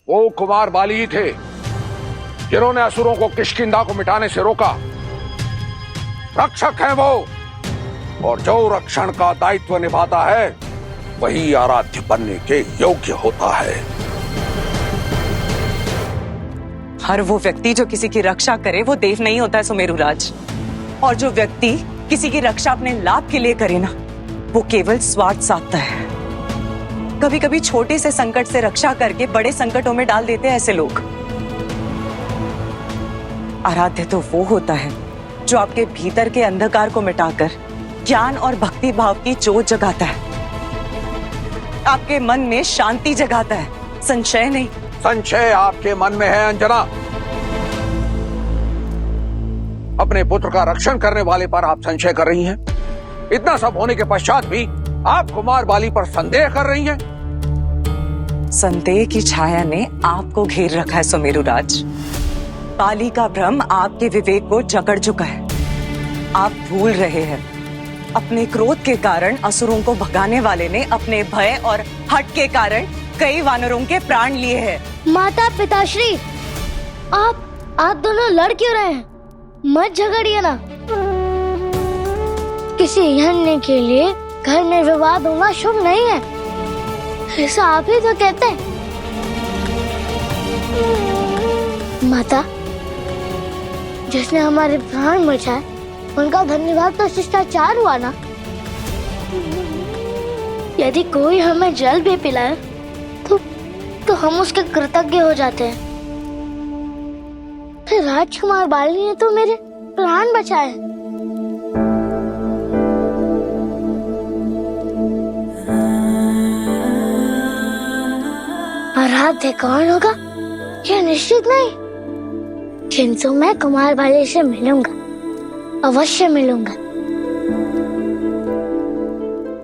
वो कुमार बाली ही थे जिन्होंने असुरों को किष्किंधा को मिटाने से रोका। रक्षक है वो, और जो रक्षण का दायित्व निभाता है वही आराध्य बनने के योग्य होता है। हर वो व्यक्ति जो किसी की रक्षा करे वो देव नहीं होता है सुमेरुराज। और जो व्यक्ति किसी की रक्षा अपने लाभ के लिए करे ना, वो केवल स्वार्थ साधता है। कभी कभी छोटे से संकट से रक्षा करके बड़े संकटों में डाल देते हैं ऐसे लोग। आराध्य तो वो होता है जो आपके भीतर के अंधकार को मिटाकर ज्ञान और भक्ति भाव की जोत जगाता है, आपके मन में शांति जगाता है, संशय नहीं। संशय आपके मन में है अंजना। अपने पुत्र का रक्षण करने वाले पर आप संशय कर रही हैं। इतना सब होने के पश्चात भी आप कुमार बाली पर संदेह कर रही हैं। संदेह की छाया ने आपको घेर रखा है सुमेरुराज। बाली का भ्रम आपके विवेक को जकड़ चुका है। आप भूल रहे हैं अपने क्रोध के कारण असुरों को भगाने वाले ने अपने भय और हट के कारण कई वानरों के प्राण लिए हैं। माता पिताश्री, आप दोनों लड़ क्यों रहे हैं? मत झगड़िए ना। किसी यज्ञ के लिए घर में विवाद होना शुभ नहीं है, ऐसा आप ही तो कहते हैं। माता, जिसने हमारे प्राण बचाए उनका धन्यवाद तो शिष्टाचार हुआ ना। यदि कोई हमें जल भी पिलाए तो हम उसके कृतज्ञ हो जाते हैं। फिर राजकुमार बाली ने तो मेरे प्राण बचाए। आराध्य कौन होगा यह निश्चित नहीं, किंतु मैं कुमार बाली से मिलूंगा, अवश्य मिलूंगा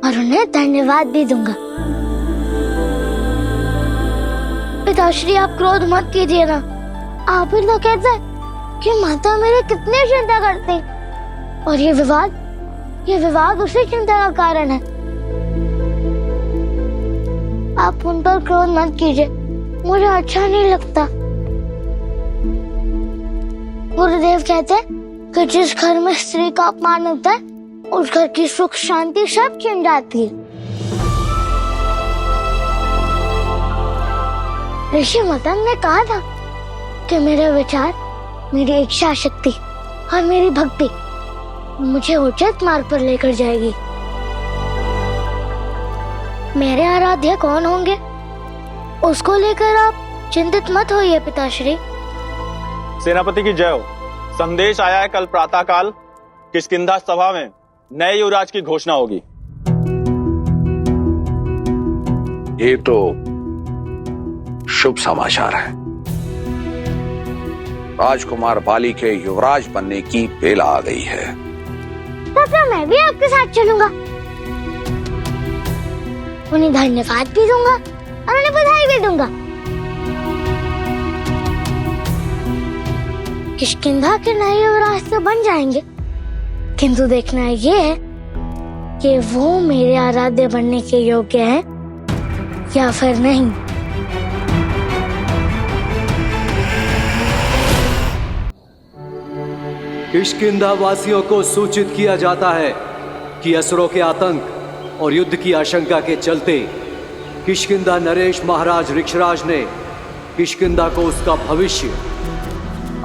और उन्हें धन्यवाद भी दूंगा। पिताश्री, आप क्रोध मत कीजिए ना। आप ही तो कहते हैं कि माता मेरी कितनी चिंता करती, और ये विवाद उसी चिंता का कारण है। आप उन पर क्रोध मत कीजिए, मुझे अच्छा नहीं लगता। गुरुदेव कहते हैं कि जिस घर में स्त्री का अपमान होता है उस घर की सुख शांति सब छिन जाती है। ऋषि मतंग ने कहा था कि मेरे विचार, मेरी इच्छा शक्ति और मेरी भक्ति मुझे उचित मार्ग पर लेकर जाएगी। मेरे आराध्य कौन होंगे उसको लेकर आप चिंतित मत होइए पिताश्री। सेनापति की जय हो। संदेश आया है कल प्रातःकाल किष्किंधा सभा में नए युवराज की घोषणा होगी। ये तो शुभ समाचार है। राजकुमार बाली के युवराज बनने की बेला आ गई है। तो क्या मैं भी आपके साथ चलूंगा? उन्हें धन्यवाद भी दूंगा और उन्हें बधाई भी दूंगा। किष्किंधा के नए युवराज तो बन जाएंगे, किंतु देखना ये है कि वो मेरे आराध्य बनने के योग्य हैं या फिर नहीं। किष्किंधा वासियों को सूचित किया जाता है कि असुरों के आतंक और युद्ध की आशंका के चलते किष्किंधा नरेश महाराज ऋक्षराज ने किष्किंधा को उसका भविष्य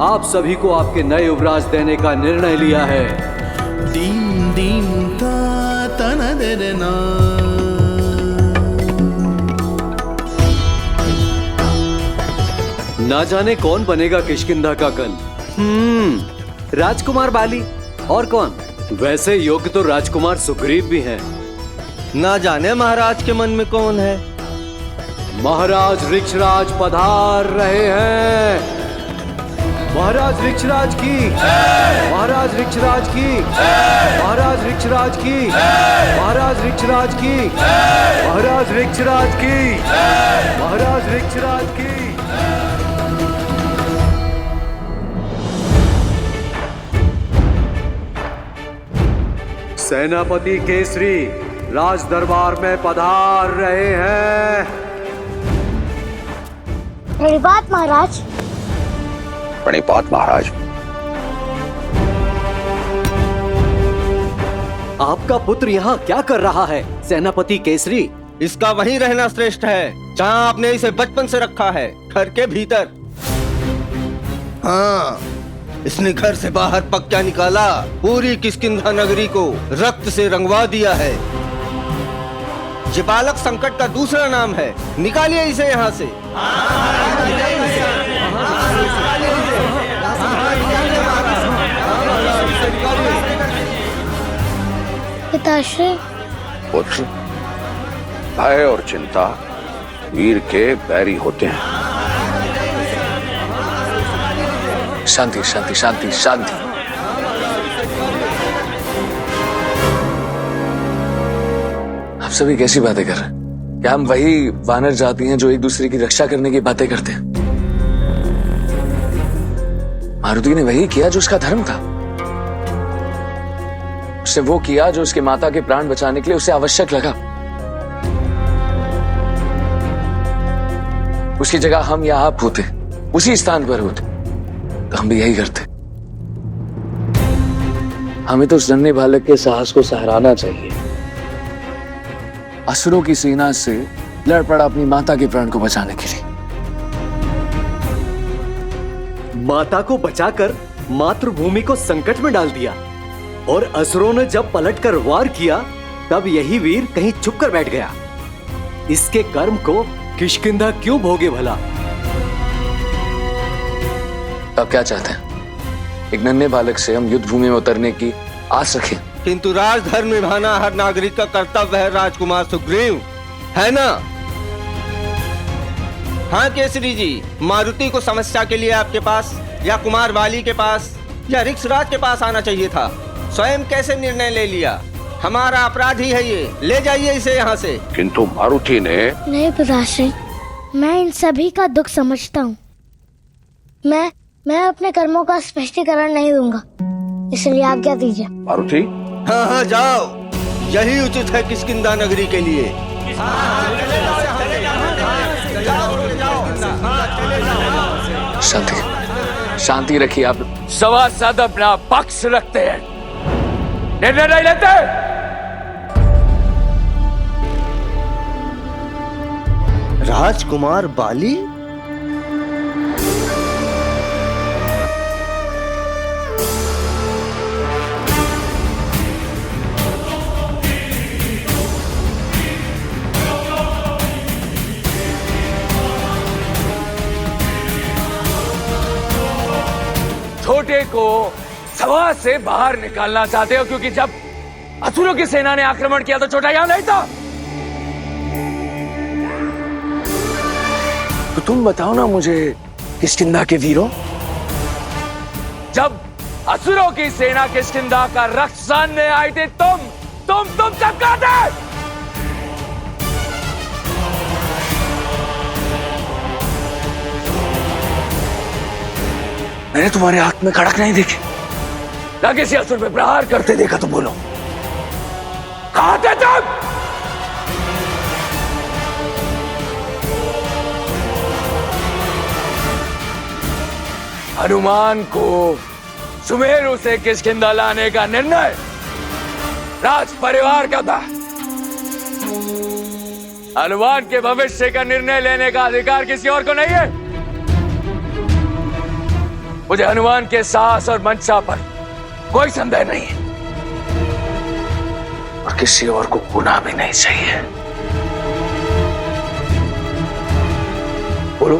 आप सभी को आपके नए युवराज देने का निर्णय लिया है। दीन दीन ता तन देना। ना जाने कौन बनेगा किष्किंधा का कल। राजकुमार बाली और कौन? वैसे योग्य तो राजकुमार सुग्रीव भी हैं। ना जाने महाराज के मन में कौन है। महाराज ऋक्षराज पधार रहे हैं। महाराज ऋक्षराज की, महाराज ऋक्षराज की, महाराज ऋक्षराज की, महाराज ऋक्षराज की, महाराज ऋक्षराज की, महाराज ऋक्षराज की। सेनापति केसरी राज दरबार में पधार रहे हैं। प्रणिपात महाराज। प्रणिपात महाराज। आपका पुत्र यहाँ क्या कर रहा है सेनापति केसरी? इसका वहीं रहना श्रेष्ठ है जहाँ आपने इसे बचपन से रखा है, घर के भीतर। हाँ, इसने घर से बाहर पक क्या निकाला, पूरी किष्किंधा नगरी को रक्त से रंगवा दिया है। ये बालक संकट का दूसरा नाम है, निकालिए इसे यहाँ से। पिताश्री। पुत्र, भय और चिंता वीर के बैरी होते हैं। शांति शांति शांति शांति। आप सभी कैसी बातें कर रहे हैं? क्या हम वही वानर जाति हैं जो एक दूसरे की रक्षा करने की बातें करते हैं? मारुति ने वही किया जो उसका धर्म था। उसने वो किया जो उसके माता के प्राण बचाने के लिए उसे आवश्यक लगा। उसकी जगह हम या आप होते, उसी स्थान पर होते, तो हम भी यही करते। हमें तो उस नन्हे बालक के साहस को सराहना चाहिए। असुरों की सेना से लड़ पड़ा अपनी माता के प्राण को बचाने के लिए। माता को बचाकर मातृभूमि को संकट में डाल दिया, और असुरों ने जब पलटकर वार किया तब यही वीर कहीं छुप कर बैठ गया। इसके कर्म को किष्किंधा क्यों भोगे भला? अब क्या चाहते हैं? एक नन्हे बालक से हम युद्ध भूमि में उतरने की आस रखें? किंतु राजधर्म निभाना हर नागरिक का कर्तव्य है राजकुमार सुग्रीव, है ना? हाँ केसरी जी, मारुति को समस्या के लिए आपके पास या कुमार वाली के पास या ऋक्षराज के पास आना चाहिए था। स्वयं कैसे निर्णय ले लिया? हमारा अपराध ही है ये, ले जाइए इसे यहाँ से। किंतु मारुति ने। नहीं पिताश्री, मैं इन सभी का दुख समझता हूँ। मैं अपने कर्मों का स्पष्टीकरण नहीं दूंगा, इसलिए आज्ञा दीजिए। मारुति। हाँ हाँ जाओ, यही उचित है किष्किंधा नगरी के लिए। शांति शांति रखिए। आप सभासद अपना पक्ष रखते हैं, निर्णय नहीं लेते। राजकुमार बाली? छोटे को सभा से बाहर निकालना चाहते हो, क्योंकि जब असुरों की सेना ने आक्रमण किया तो छोटा यहां नहीं था। तो तुम बताओ ना मुझे किष्किंधा के वीरों, जब असुरों की सेना किष्किंधा का रक्त सानने आई थी, तुम सब कहां थे? मैंने तुम्हारे हाथ में खड़क नहीं देखे, ना किसी असुर पे प्रहार करते देखा। तो बोलो, कहां थे तुम? हनुमान को सुमेरु से किष्किंधा लाने का निर्णय राज परिवार का था। हनुमान के भविष्य का निर्णय लेने का अधिकार किसी और को नहीं है। मुझे हनुमान के साहस और मंशा पर कोई संदेह नहीं है, और किसी और को गुनाह भी नहीं चाहिए। बोलो,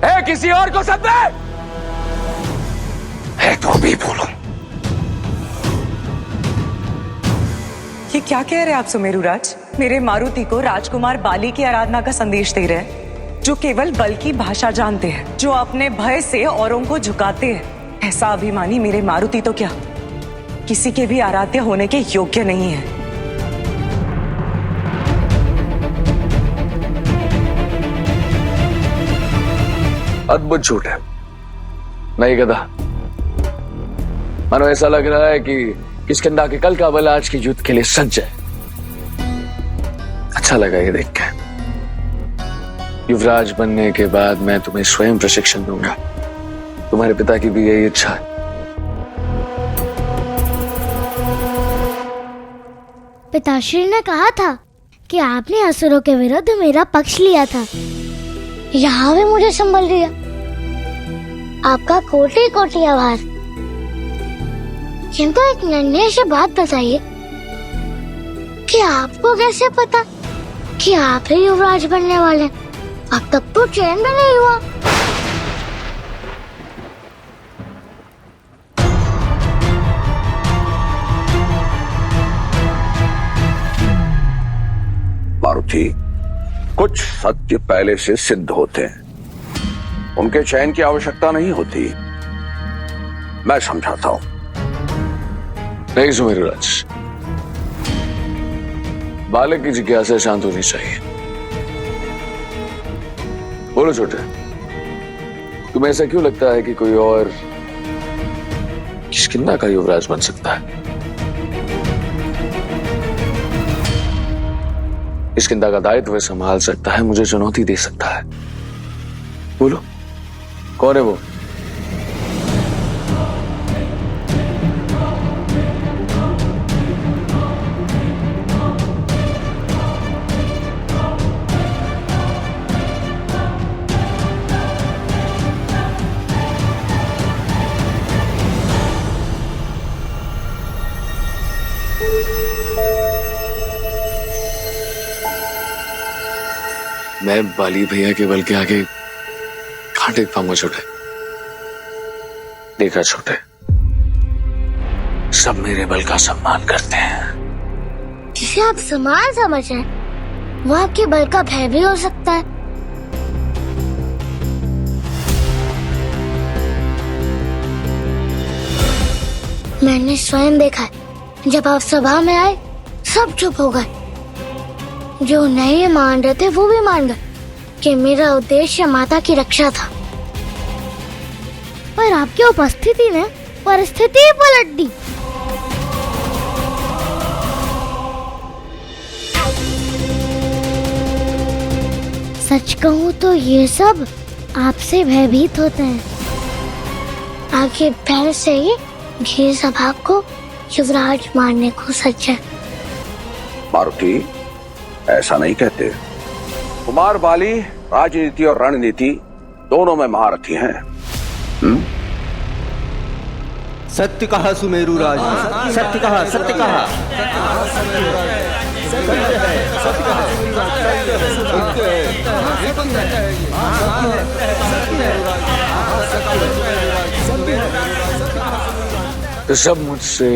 है किसी और को संदेह है तो भी बोलो। ये क्या कह रहे हैं आप सुमेरु राज? मेरे मारुति को राजकुमार बाली की आराधना का संदेश दे रहे हैं, जो केवल बल की भाषा जानते हैं, जो अपने भय से औरों को झुकाते हैं। ऐसा अभिमानी मेरे मारुति तो क्या किसी के भी आराध्य होने के योग्य नहीं है। अद्भुत झूठ है, नहीं गधा। मानो ऐसा लग रहा है कि किष्किंधा के कल का बल आज के युद्ध के लिए सज्ज है। अच्छा लगा ये देख के। युवराज बनने के बाद मैं तुम्हें स्वयं प्रशिक्षण दूंगा। तुम्हारे पिता की भी यही इच्छा है। पिताश्री ने कहा था कि आपने असुरों के विरुद्ध मेरा पक्ष लिया था। यहाँ भी मुझे संभल लिया। आपका कोटि कोटि आभार। किंतु एक नन्ही सी बात बताइए कि आपको कैसे पता कि आप ही युवराज बनने वाले? अब तक तो चैन भी नहीं हुआ। मारुति, कुछ सत्य पहले से सिद्ध होते हैं, उनके चयन की आवश्यकता नहीं होती। मैं समझाता हूं। नहीं सुमेरुराज, बालक की जिज्ञासा शांत होनी चाहिए। बोलो छोटे, तुम्हें ऐसा क्यों लगता है कि कोई और किष्किंधा का युवराज बन सकता है? किष्किंधा का दायित्व संभाल सकता है, मुझे चुनौती दे सकता है। बोलो, कौन है वो? मैं बाली भैया के बल के आगे कहां टेक पाऊंगा छोटे? देखा छोटे, सब मेरे बल का सम्मान करते हैं। जिसे आप सम्मान समझ रहे हैं, वो आपके बल का भय भी हो सकता है। मैंने स्वयं देखा है, जब आप सभा में आए सब चुप हो गए। जो नहीं मान रहे थे वो भी मान गए कि मेरा उद्देश्य माता की रक्षा था। पर आपकी उपस्थिति ने परिस्थिति पलट दी। सच कहूँ तो ये सब आपसे भयभीत होते हैं। आगे पहले से ही घी सभा को युवराज मारने को सच है। मारुति, ऐसा नहीं कहते। कुमार बाली राजनीति और रणनीति दोनों में महारथी हैं। सत्य कहा सुमेरुराज, सत्य कहा, सत्य कहा। तो सब मुझसे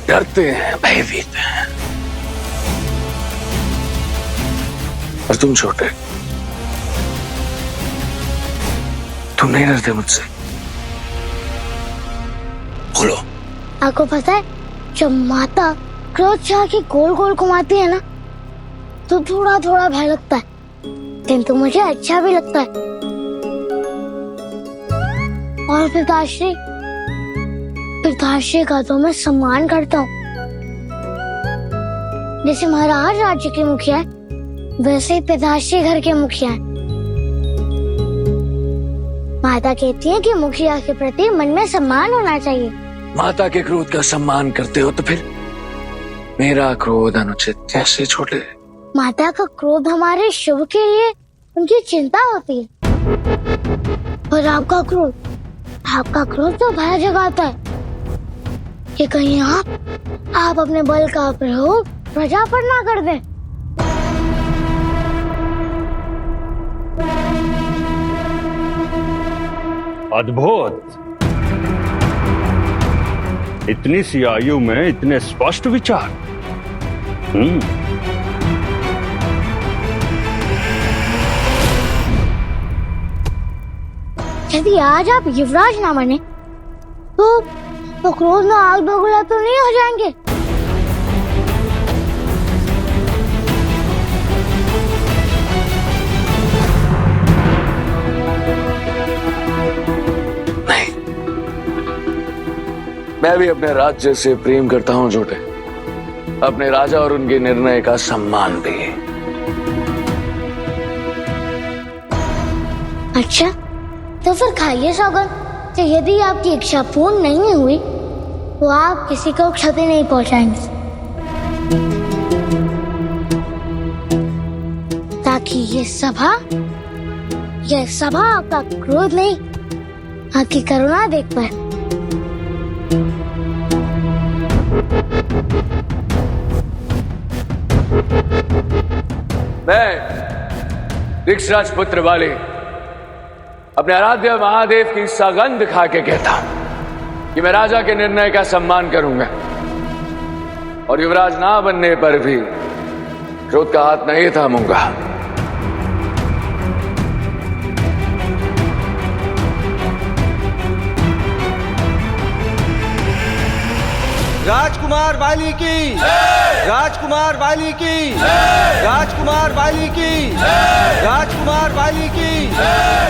डरते हैं, भयभीत हैं। और तुम छोटे, तुम नहीं डरते मुझसे? बोलो। आपको पता है, जब माता क्रोध से आके गोल गोल घुमाती है ना, तो थोड़ा थोड़ा भय लगता है, किंतु मुझे अच्छा भी लगता है। और पिताश्री का तो मैं सम्मान करता हूँ। जैसे महाराज राज्य के मुखिया है, वैसे ही पिताश्री घर के मुखिया है। माता कहती है कि मुखिया के प्रति मन में सम्मान होना चाहिए। माता के क्रोध का सम्मान करते हो तो फिर मेरा क्रोध अनुचित कैसे छोटे? माता का क्रोध हमारे शुभ के लिए उनकी चिंता होती है। पर आपका क्रोध तो भय जगाता है कि कहीं आप अपने बल का प्रयोग प्रजा पर ना कर दें। अद्भुत! इतनी सी आयु में इतने स्पष्ट विचार। यदि आज आप युवराज ना बने तो क्रोध में आग बबूला तो नहीं हो जाएंगे? नहीं, मैं भी अपने राज्य से प्रेम करता हूं छोटे, अपने राजा और उनके निर्णय का सम्मान भी। अच्छा, तो फिर खाइए सौगंध कि यदि आपकी इच्छा पूर्ण नहीं हुई तो आप किसी को क्षति नहीं पहुंचाएंगे, ताकि ये सभा आपका क्रोध नहीं, आपकी करुणा देख पाए। मैं ऋक्षराज पुत्र वाले अपने आराध्य महादेव की सौगंध खा के कहता हूं कि मैं राजा के निर्णय का सम्मान करूंगा और युवराज ना बनने पर भी क्रोध का हाथ नहीं थामूंगा। राजकुमार बाली की, राजकुमार बाली की, राजकुमार बाली की, राजकुमार बाली की,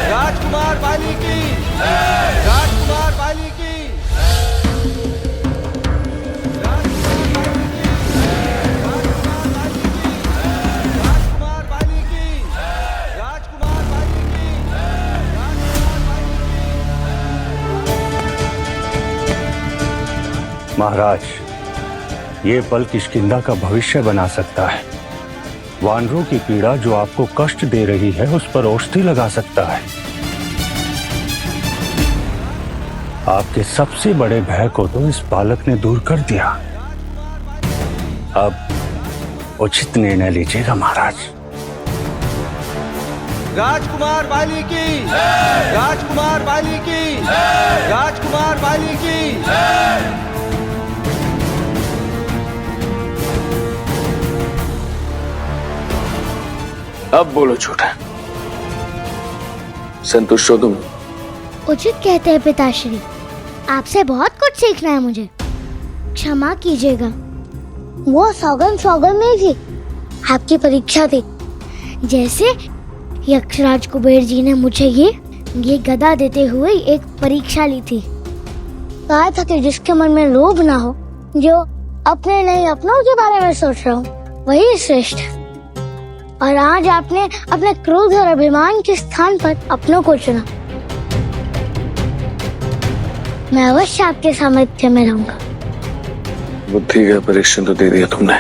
राजकुमार बाली की, राजकुमार बाली की। महाराज, ये बल किष्किंधा का भविष्य बना सकता है। वानरों की पीड़ा जो आपको कष्ट दे रही है उस पर औषधि लगा सकता है। आपके सबसे बड़े भय को तो इस बालक ने दूर कर दिया। अब उचित निर्णय लीजिएगा महाराज। राजकुमार बाली की, राजकुमार बाली की, राजकुमार बाली की। अब बोलो छोटा, संतुष्ट हो तुम? उचित कहते हैं पिताश्री, आपसे बहुत कुछ सीखना है मुझे, क्षमा कीजिएगा। वो सौगंध नहीं थी, आपकी परीक्षा थी। जैसे यक्षराज कुबेर जी ने मुझे ये गदा देते हुए एक परीक्षा ली थी। कहा था कि जिसके मन में लोभ ना हो, जो अपने नहीं अपनों के बारे में सोच रहा हूँ, वही श्रेष्ठ है। और आज आपने अपने क्रोध और अभिमान के स्थान पर अपनों को चुना। मैं अवश्य आपके सामर्थ्य में रहूंगा। बुद्धि का परीक्षण तो दे दिया तुमने।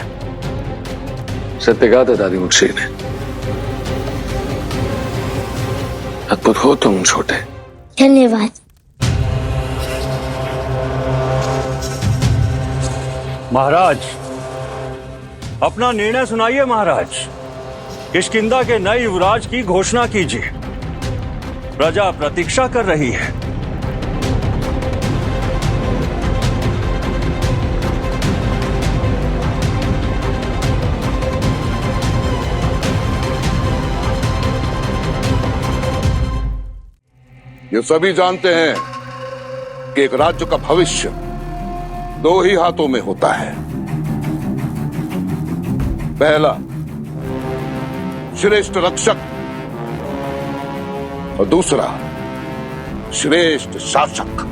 सत्य कहा था दादी मुक्षी ने। अद्भुत हो तुम छोटे। धन्यवाद। महाराज, अपना निर्णय सुनाइए महाराज। किष्किंधा के नए युवराज की घोषणा कीजिए। प्रजा प्रतीक्षा कर रही है। ये सभी जानते हैं कि एक राज्य का भविष्य दो ही हाथों में होता है। पहला श्रेष्ठ रक्षक और दूसरा श्रेष्ठ शासक।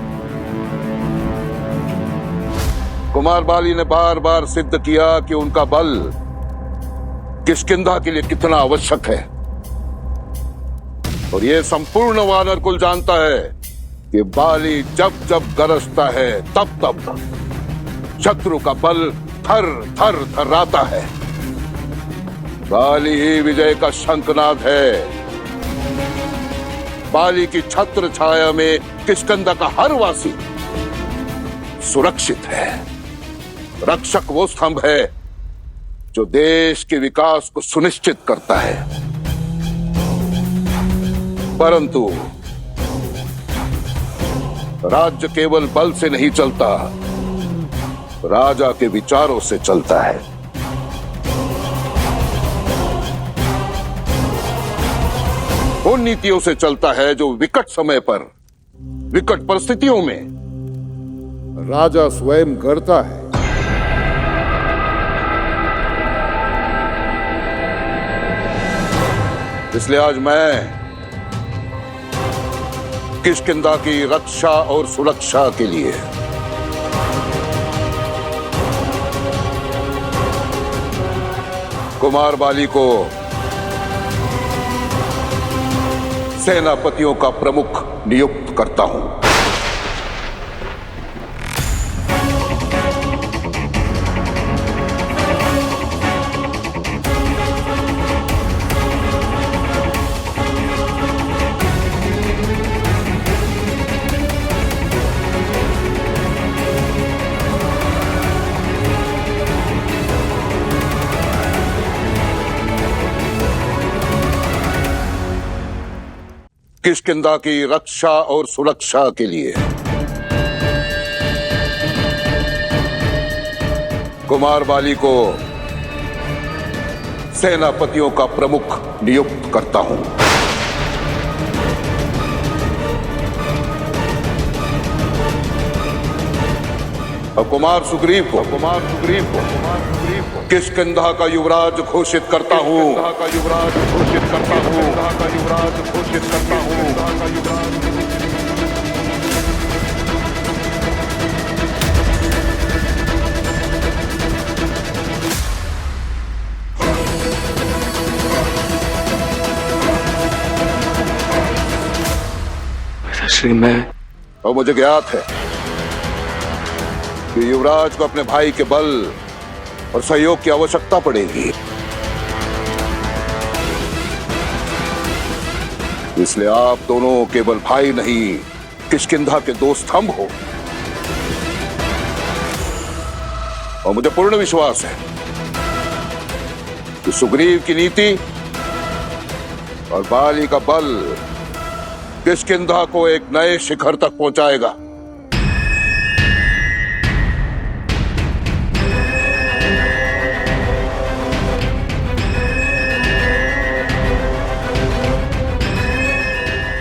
कुमार बाली ने बार बार सिद्ध किया कि उनका बल किष्किंधा के लिए कितना आवश्यक है, और यह संपूर्ण वानर कुल जानता है कि बाली जब जब गरजता है तब तब शत्रु का बल थर थर थर्राता है। बाली ही विजय का शंखनाद है। बाली की छत्र छाया में किष्किंधा का हर वासी सुरक्षित है। रक्षक वो स्तंभ है जो देश के विकास को सुनिश्चित करता है। परंतु राज्य केवल बल से नहीं चलता, राजा के विचारों से चलता है। उन नीतियों से चलता है जो विकट समय पर, विकट परिस्थितियों में राजा स्वयं गढ़ता है। इसलिए आज मैं किष्किंधा की रक्षा और सुरक्षा के लिए कुमार बाली को सेनापतियों का प्रमुख नियुक्त करता हूं। किष्किंधा की रक्षा और सुरक्षा के लिए कुमार बाली को सेनापतियों का प्रमुख नियुक्त करता हूं। और कुमार सुग्रीव को किष्किंधा का युवराज घोषित करता हूं। श्री मैं और मुझे ज्ञात है कि युवराज को अपने भाई के बल और सहयोग की आवश्यकता पड़ेगी, इसलिए आप दोनों केवल भाई नहीं, किष्किंधा के दो स्तंभ हो। और मुझे पूर्ण विश्वास है कि सुग्रीव की नीति और बाली का बल किष्किंधा को एक नए शिखर तक पहुंचाएगा।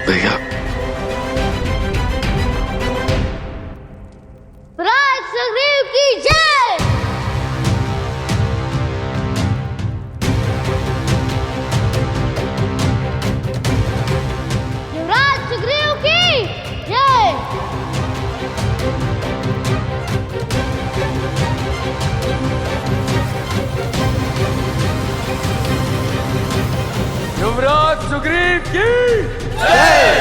भैया राज सुग्रीव की जय। युवराज सुग्रीव की जय। युवराज सुग्रीव की जय।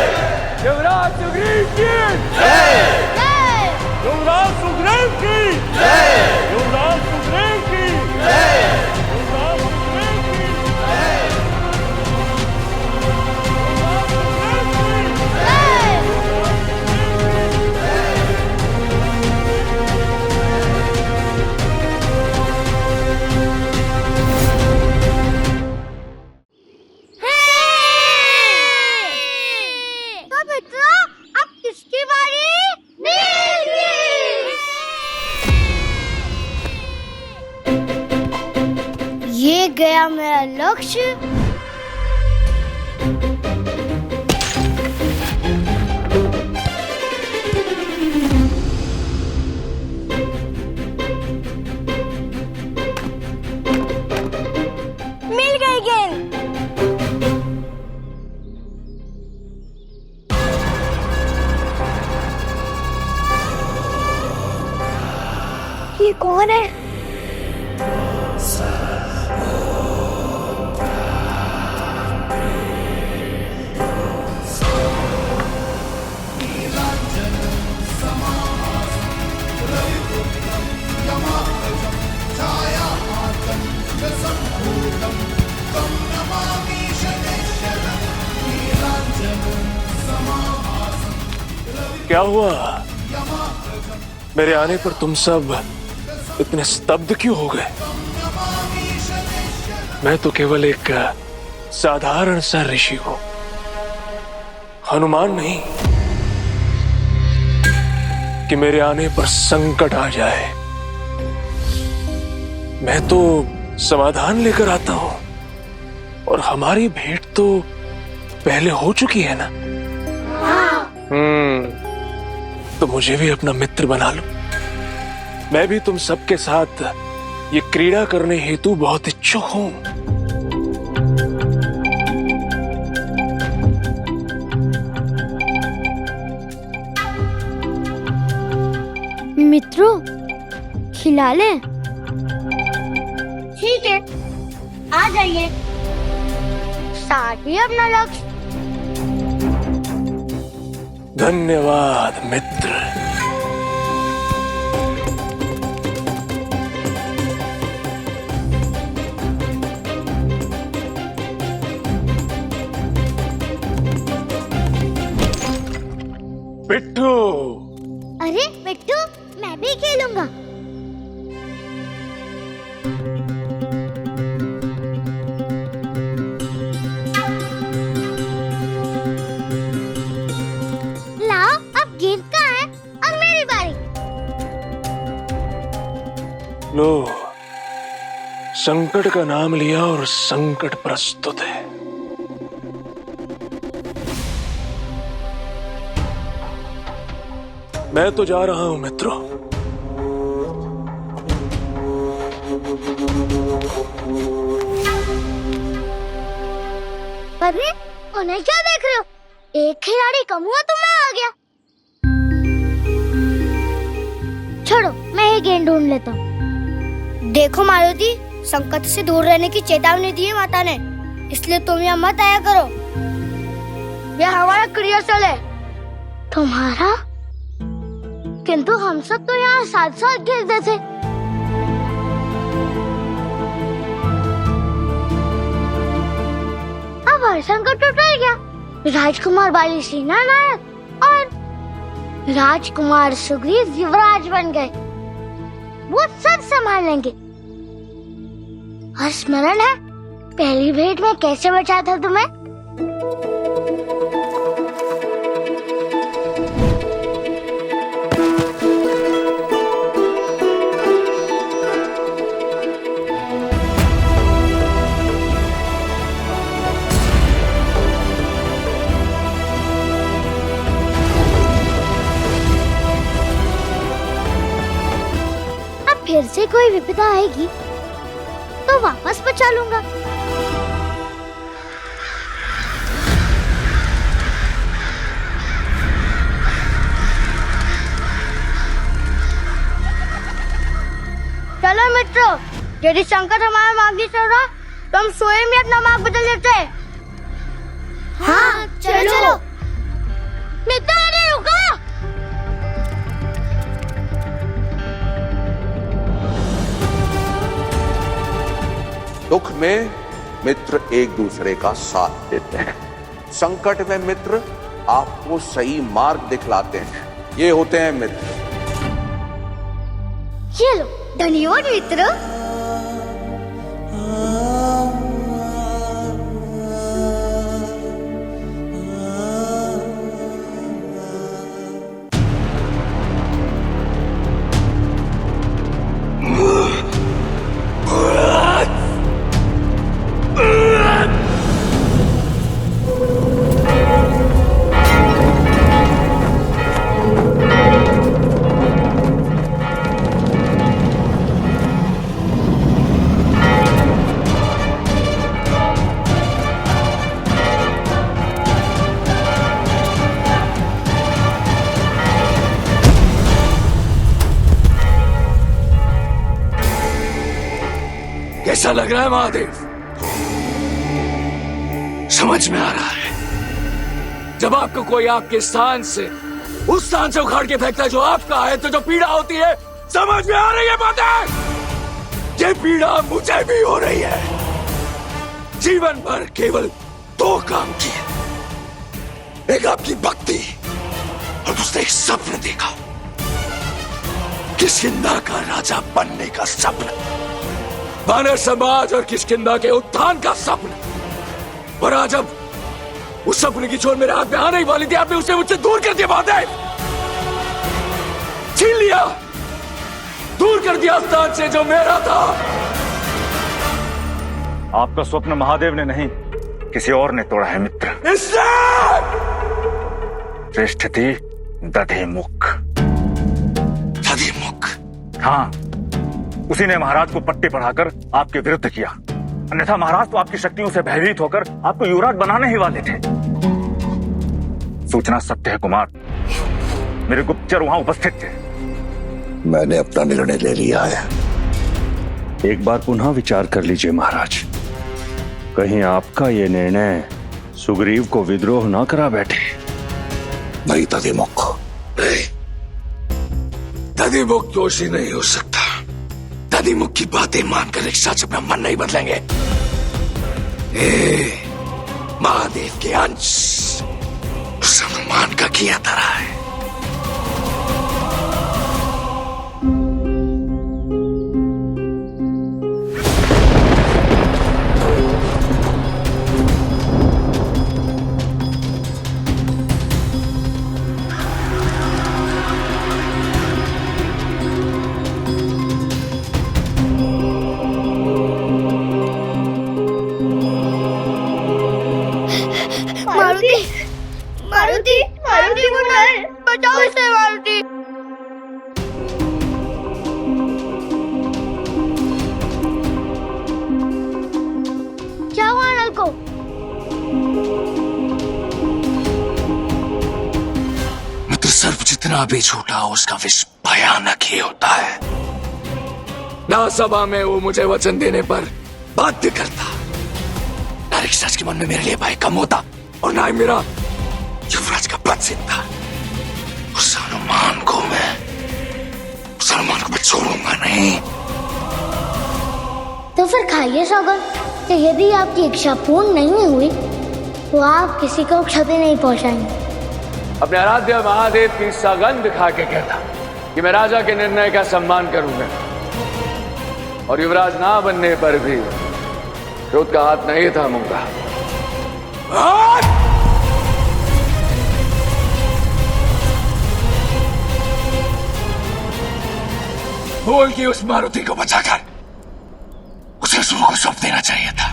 युवराज सुग्रीव की जय। युवराज सुग्रीव की जय। युवराज सुग्रीव की जय। युवराज सुग्रीव की जय। तो मित्रों, अब किसकी बारी? मेरी। ये गया मेरा लक्ष्य। मिल गई गेंद। ये कौन है? क्या हुआ? मेरे आने पर तुम सब इतने स्तब्ध क्यों हो गए? मैं तो केवल एक साधारण सा ऋषि हूं, हनुमान नहीं कि मेरे आने पर संकट आ जाए। मैं तो समाधान लेकर आता हूं, और हमारी भेंट तो पहले हो चुकी है ना। तो मुझे भी अपना मित्र बना लो। मैं भी तुम सबके साथ ये क्रीड़ा करने हेतु बहुत इच्छुक हूं। मित्रों, खिला लें? ठीक है, आ जाइए। साथ ही अपना लक्ष्य। धन्यवाद मित्र। पिट्ठू। अरे बिट्टू, मैं भी खेलूंगा। लाओ, अब गेंद कहाँ है? अब मेरी बारी। लो, संकट का नाम लिया और संकट प्रस्तुत है। मैं तो जा रहा हूं मित्रों। अरे, उन्हें क्या देख रहे हो? एक खिलाड़ी कम हुआ तो मैं आ गया। छोड़ो, मैं ये गेंद ढूंढ लेता हूँ। देखो मारुति, संकट से दूर रहने की चेतावनी दी है माता ने, इसलिए तुम यहाँ मत आया करो। यह हमारा क्रियास्थल है। तुम्हारा? किंतु हम सब तो यहाँ साथ साथ खेलते थे। अब हर संकट टूट गया। राजकुमार बाली सेना नायक और राजकुमार सुग्रीव युवराज बन गए। वो सब संभाल लेंगे। और स्मरण है पहली भेंट में कैसे बचा था तुम्हें? फिर से कोई विपदा आएगी तो वापस बचा लूंगा। चलो मित्रों, यदि संकट हमारा मार्ग नहीं चल रहा तो हम स्वयं ही अपना मार्ग बदल लेते हैं। हाँ, चलो। मित्र, अरे रुको। दुख में मित्र एक दूसरे का साथ देते हैं, संकट में मित्र आपको सही मार्ग दिखलाते हैं। ये होते हैं मित्र। ये लो, धन्यवाद मित्र। कैसा लग रहा है महादेव? समझ में आ रहा है। जब आपको कोई आपके स्थान से उस स्थान से उखाड़ के फेंकता है जो आपका है, तो जो पीड़ा होती है, समझ में आ रही है बातें? ये पीड़ा मुझे भी हो रही है। जीवन भर केवल दो काम किए, एक आपकी भक्ति और दूसरा एक सपन देखा, किष्किंधा का राजा बनने का सपना, वानर समाज और किष्किंधा के उत्थान का सपना। और आज अब उस सपने की छोर मेरे हाथ में आने ही वाली थी, आपने उसे मुझसे दूर कर दिया महादेव। छीन लिया, दूर कर दिया स्थान से जो मेरा था। आपका स्वप्न महादेव ने नहीं, किसी और ने तोड़ा है मित्र। इसने श्रेष्ठ थी दधिमुख। दधिमुख? हाँ, उसी ने महाराज को पट्टे पढ़ाकर आपके विरुद्ध किया, अन्यथा महाराज तो आपकी शक्तियों से भयभीत होकर आपको युवराज बनाने ही वाले थे। सूचना सत्य है कुमार, मेरे गुप्तचर वहां उपस्थित थे। मैंने अपना निर्णय ले लिया है। एक बार पुनः विचार कर लीजिए महाराज, कहीं आपका ये निर्णय सुग्रीव को विद्रोह ना करा बैठे। नहीं तदीमुख, तदीमुख दोषी नहीं हो सकता। तदीमुख की बातें मानकर रिक्शा से अपना मन नहीं बदलेंगे। महादेव के अंश उस हनुमान का किया तरह है। मारुति, मारुति, मारुति बुलाए, बचाओ इसे मारुति। क्या हुआ नल को? मित्र, सर्प जितना भी छोटा हो उसका विष भयानक ही होता है। ना सभा में वो मुझे वचन देने पर बाध्य करता, ना रिक्शराज के मन में मेरे लिए भय कम होता, और ना ही मेरा युवराज का पद सीखता। उस हनुमान को मैं छोड़ूंगा नहीं। तो फिर खाइए सौगंध कि यदि आपकी इच्छा पूर्ण नहीं हुई तो आप किसी को क्षति नहीं पहुंचाएंगे। अपने आराध्य महादेव की सौगंध खा के कहता कि मैं राजा के निर्णय का सम्मान करूंगा और युवराज ना बनने पर भी क्रोध का हाथ नहीं थामूंगा। भूल की उस मारुति को बचाकर उसे असुरों को सौंप देना चाहिए था।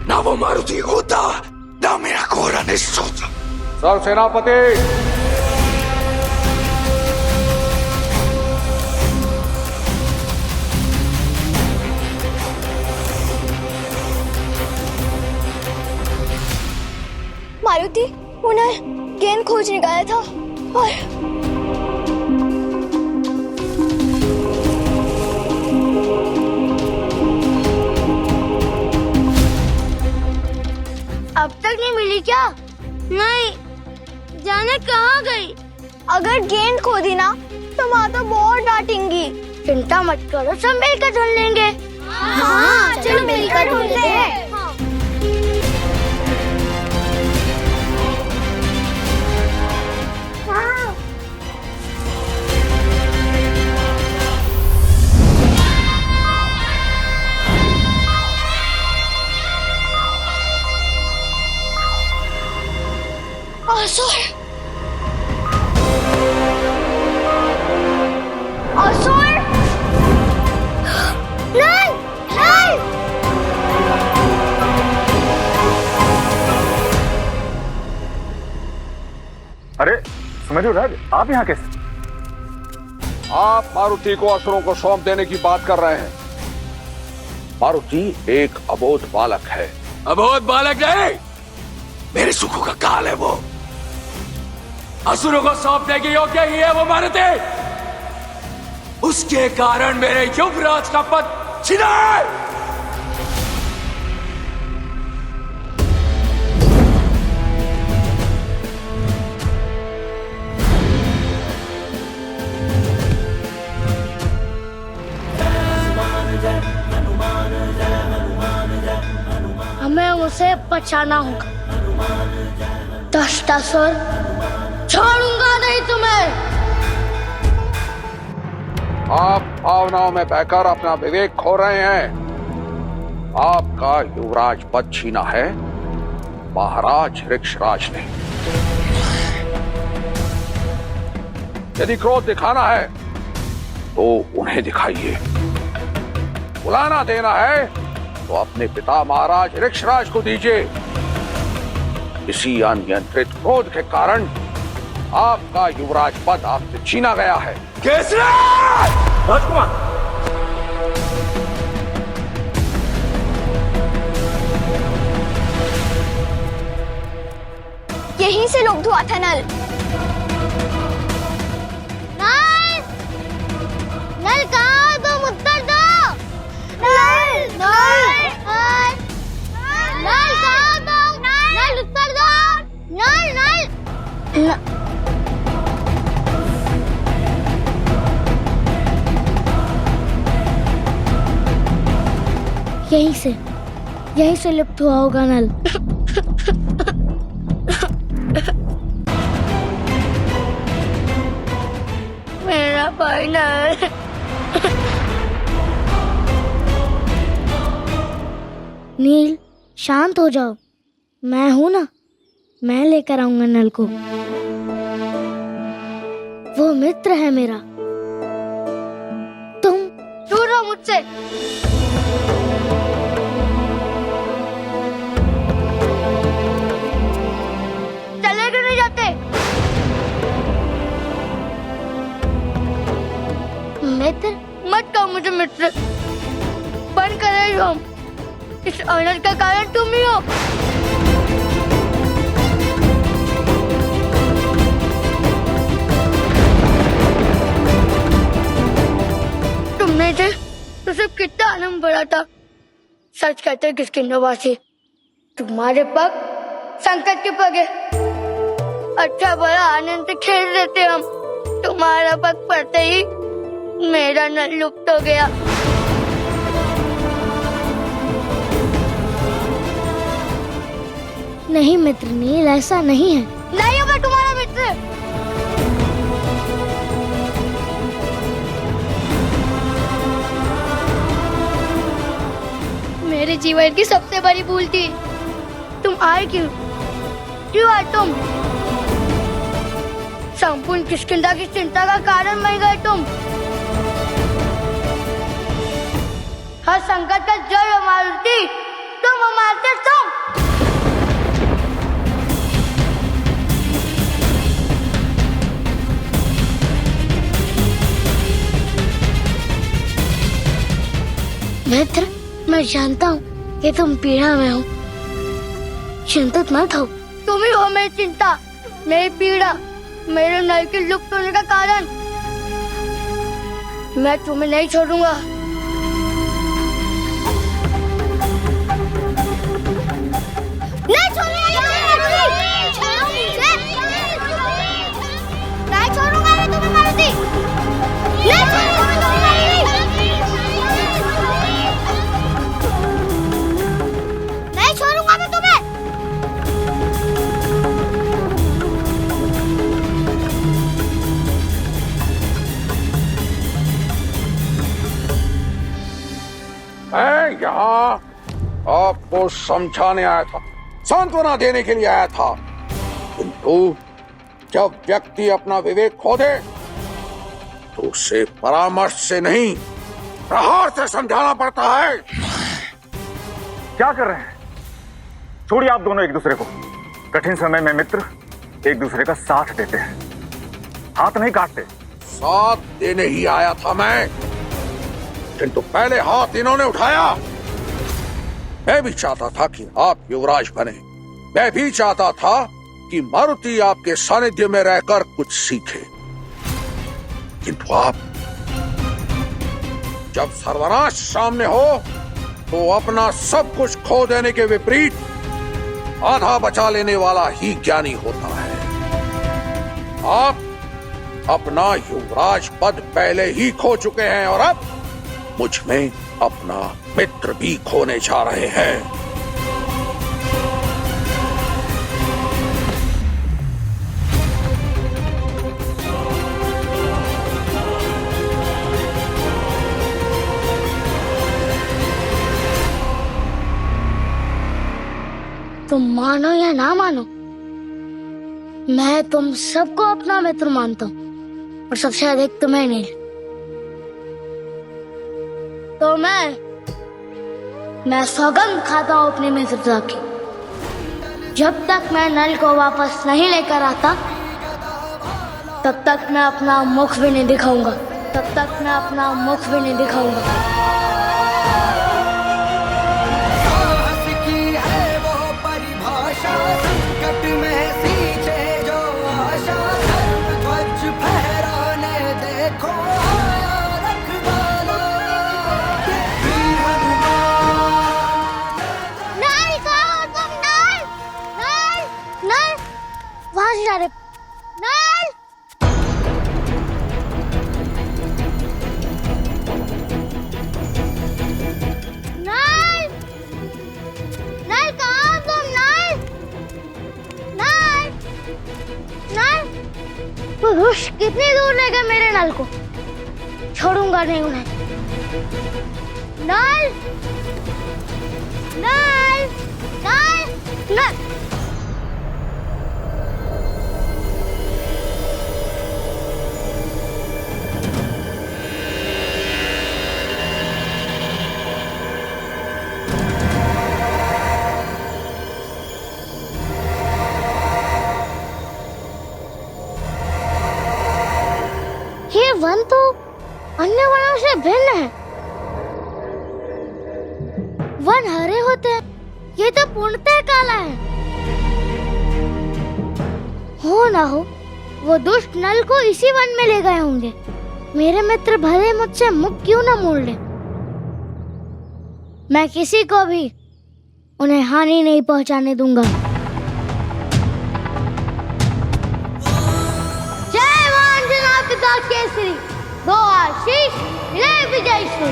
ना वो मारुति होता, ना मेरा घोड़ा निश्चित होता। सर सेनापति, मारुति उन्हें गेंद खोजने गया था और अब तक नहीं मिली क्या? नहीं, जाने कहाँ गई? अगर गेंद खो दी ना तो माता बहुत डांटेंगी। चिंता मत करो, सब मिलकर ढूंढ लेंगे। हाँ, चलो मिलकर ढूंढते हैं। असुर, असुर, नहीं, नहीं। अरे सुमेरु राज, आप यहाँ कैसे? आप मारुति को असुरों को सौंप देने की बात कर रहे हैं। मारुति एक अबोध बालक है। अबोध बालक नहीं, मेरे सुखों का काल है वो। असुरों को सौंपने के योग्य ही है वो मारुति। उसके कारण मेरे युवराज का पद छिना है। हमें उसे बचाना होगा। दष्टासुर, छोड़ूंगा नहीं तुम्हें। आप भावनाओं में बहकर अपना विवेक खो रहे हैं। आपका युवराज पद छीना है महाराज रिक्षराज ने। यदि क्रोध दिखाना है तो उन्हें दिखाइए, बुलाना देना है तो अपने पिता महाराज रिक्षराज को दीजिए। इसी अनियंत्रित क्रोध के कारण आपका युवराज पद आपसे छीना गया है। राजकुमार, यहीं से लोग धुआ था नल। नल, नल कहाँ हो तुम? उत्तर दो। नल, नल, नल कहाँ हो तुम? नल उत्तर दो। नल, नल, ना, यहीं से लिप्त हुआ होगा नल। मेरा भाई नल। नील, शांत हो जाओ, मैं हूं ना, मैं लेकर आऊंगा नल को। वो मित्र है मेरा। तुम दूर रहो मुझसे। चले क्यों नहीं जाते? मित्र मत कहो मुझे मित्र, बंद करे हम। इस अनर्थ का कारण तुम ही हो। तुमने से तो सब कितना आनंद भरा था। सच कहते किष्किंधावासी, तुम्हारे पग संकट के पग है। अच्छा बड़ा आनंद से खेल रहे थे हम, तुम्हारा पग पड़ते ही मेरा नल लुप्त हो गया। नहीं मित्र नील, ऐसा नहीं है। नहीं होगा तुम्हारा मित्र। मेरे जीवन की सबसे बड़ी भूल थी। तुम आए क्यों आए तुम? संपूर्ण किष्किंधा की चिंता का कारण बन गए तुम। हर संकट का जड़ हमारी तुम, हमारे तुम। मित्र, मैं जानता हूँ कि तुम पीड़ा में हो। चिंतित मत हो, तुम ही हो मेरी चिंता, मेरी पीड़ा, मेरे नल के लुप्त होने का कारण। मैं तुम्हें नहीं छोड़ूंगा। नहीं छोड़ूंगा मैं तुम्हें मारुति। नहीं छोड़ूंगा मैं तुम्हें। मैं यहाँ आपको समझाने आया था, सांत्वना देने के लिए आया था, किंतु जब व्यक्ति अपना विवेक खो दे तो उसे परामर्श से नहीं, प्रहार से समझाना पड़ता है। क्या कर रहे हैं? छोड़िए आप दोनों एक दूसरे को। कठिन समय में मित्र एक दूसरे का साथ देते हैं, हाथ नहीं काटते। साथ देने ही आया था मैं, किंतु पहले हाथ इन्होंने उठाया। मैं भी चाहता था कि आप युवराज बने। मैं भी चाहता था कि मारुति आपके सानिध्य में रहकर कुछ सीखे, किंतु आप जब सर्वनाश सामने हो तो अपना सब कुछ खो देने के विपरीत आधा बचा लेने वाला ही ज्ञानी होता है। आप अपना युवराज पद पहले ही खो चुके हैं और अब मुझ में अपना मित्र भी खोने जा रहे हैं। तुम मानो या ना मानो, मैं तुम सबको अपना मित्र मानता हूँ, और सबसे अधिक तुम्हें नहीं। तो मैं सौगंध खाता हूँ अपनी मित्रता की। जब तक मैं नल को वापस नहीं लेकर आता, तब तक मैं अपना मुख भी नहीं दिखाऊंगा। तब तक मैं अपना मुख भी नहीं दिखाऊंगा। नल नल नल कहाँ हो तुम? नल नल नल वो रुष कितनी दूर ले गए मेरे नल को? छोड़ूंगा नहीं उन्हें। नल नल नल नल ये वन तो अन्य वनों से भिन्न है। वन हरे होते हैं, ये तो पूर्णतः काला है। हो ना हो वो दुष्ट नल को इसी वन में ले गए होंगे। मेरे मित्र भले मुझसे मुख क्यों न मोड़ ले, मैं किसी को भी उन्हें हानि नहीं पहुंचाने दूंगा। जय वांजना पिता केसरी, दो आशीष मिले विजय श्री।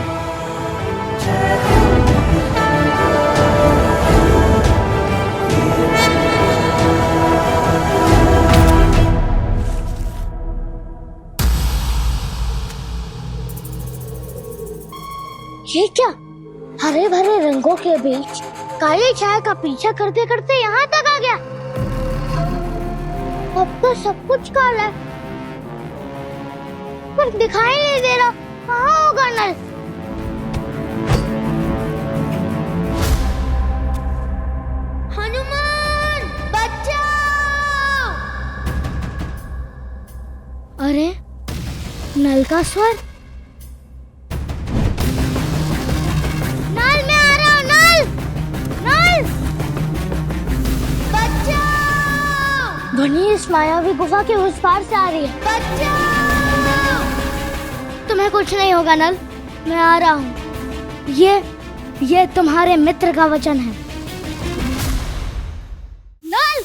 ये क्या? हरे भरे रंगों के बीच काली छाया का पीछा करते करते यहाँ तक आ गया। अब तो सब कुछ काला है, पर दिखाई नहीं दे रहा। कहाँ होगा नल? हनुमान बचाओ! अरे नल का स्वर। नल, मैं आ रहा हूँ। नल नल बचाओ! ध्वनि इस मायावी गुफा के उस पार से आ रही है। बचाओ! तुम्हें कुछ नहीं होगा नल, मैं आ रहा हूँ। ये तुम्हारे मित्र का वचन है। नल!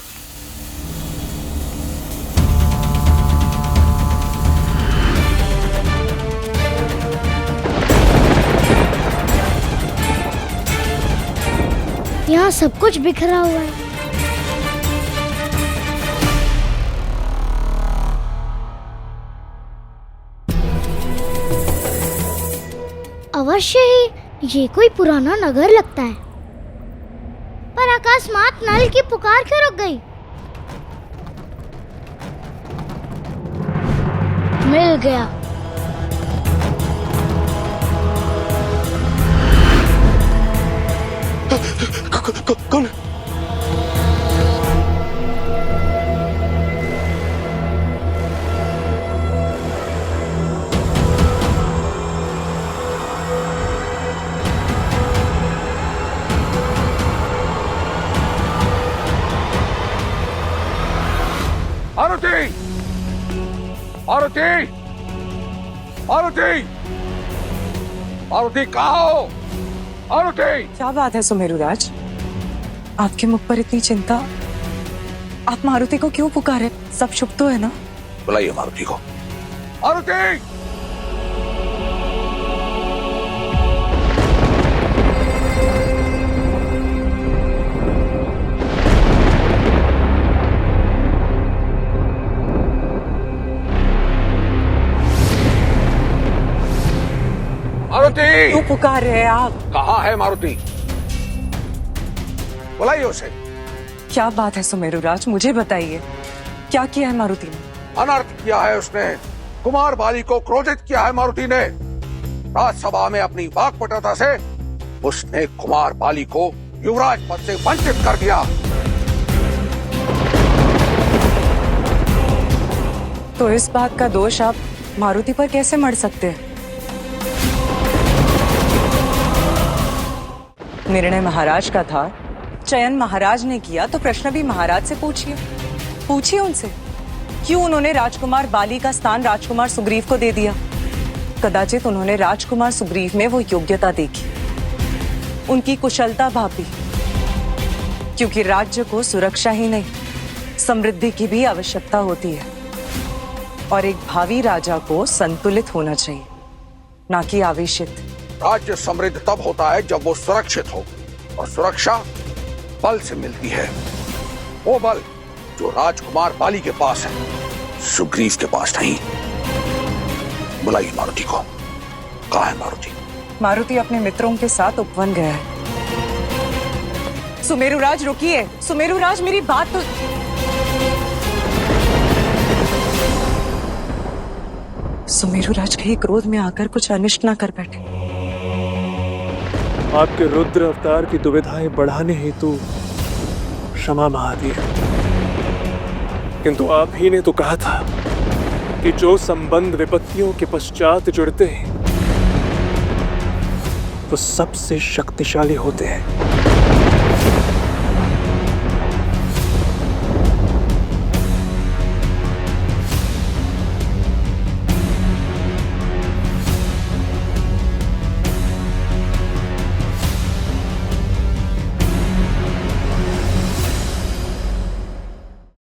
यहाँ सब कुछ बिखरा हुआ है। अवश्य ही ये कोई पुराना नगर लगता है, पर अकस्मात नल की पुकार क्यों रुक गई? मिल गया। कौन? आरती! आरती! आरती! आरती कहाँ हो? आरती! क्या बात है सुमेरुराज, आपके मुख पर इतनी चिंता? आप मारुति को क्यों पुकारे? सब शुभ तो है ना? बुलाइए मारुति को। आरती! मारुति! क्यों पुकार रहे हैं आप? कहाँ है मारुति? बुलाइए उसे। क्या बात है सुमेरुराज, मुझे बताइए, क्या किया है मारुति ने? अनर्थ किया है उसने। कुमार बाली को क्रोधित किया है मारुति ने। राजसभा में अपनी वाक्पटुता से उसने कुमार बाली को युवराज पद से वंचित कर दिया। तो इस बात का दोष आप मारुति पर कैसे मढ़ सकते हैं? निर्णय महाराज का था, चयन महाराज ने किया, तो प्रश्न भी महाराज से पूछिए उनसे, क्यों उन्होंने राजकुमार बाली का स्थान राजकुमार सुग्रीव को दे दिया? कदाचित उन्होंने राजकुमार सुग्रीव में वो योग्यता देखी, उनकी कुशलता भापी, क्योंकि राज्य को सुरक्षा ही नहीं समृद्धि की भी आवश्यकता होती है। और एक भावी राजा को संतुलित होना चाहिए, ना कि आवेशित। राज्य समृद्ध तब होता है जब वो सुरक्षित हो, और सुरक्षा बल से मिलती है। वो बल जो राजकुमार बाली के पास है, सुग्रीव के पास नहीं। बुलाइए मारुति को। कहाँ है मारुति? मारुति अपने मित्रों के साथ उपवन गया है। सुमेरुराज रुकिए, सुमेरुराज मेरी बात तो। सुमेरुराज कहीं क्रोध में आकर कुछ अनिष्ट ना कर बैठे। आपके रुद्र अवतार की दुविधाएं बढ़ाने हेतु क्षमा महादेव, किंतु आप ही ने तो कहा था कि जो संबंध विपत्तियों के पश्चात जुड़ते हैं वो सबसे शक्तिशाली होते हैं।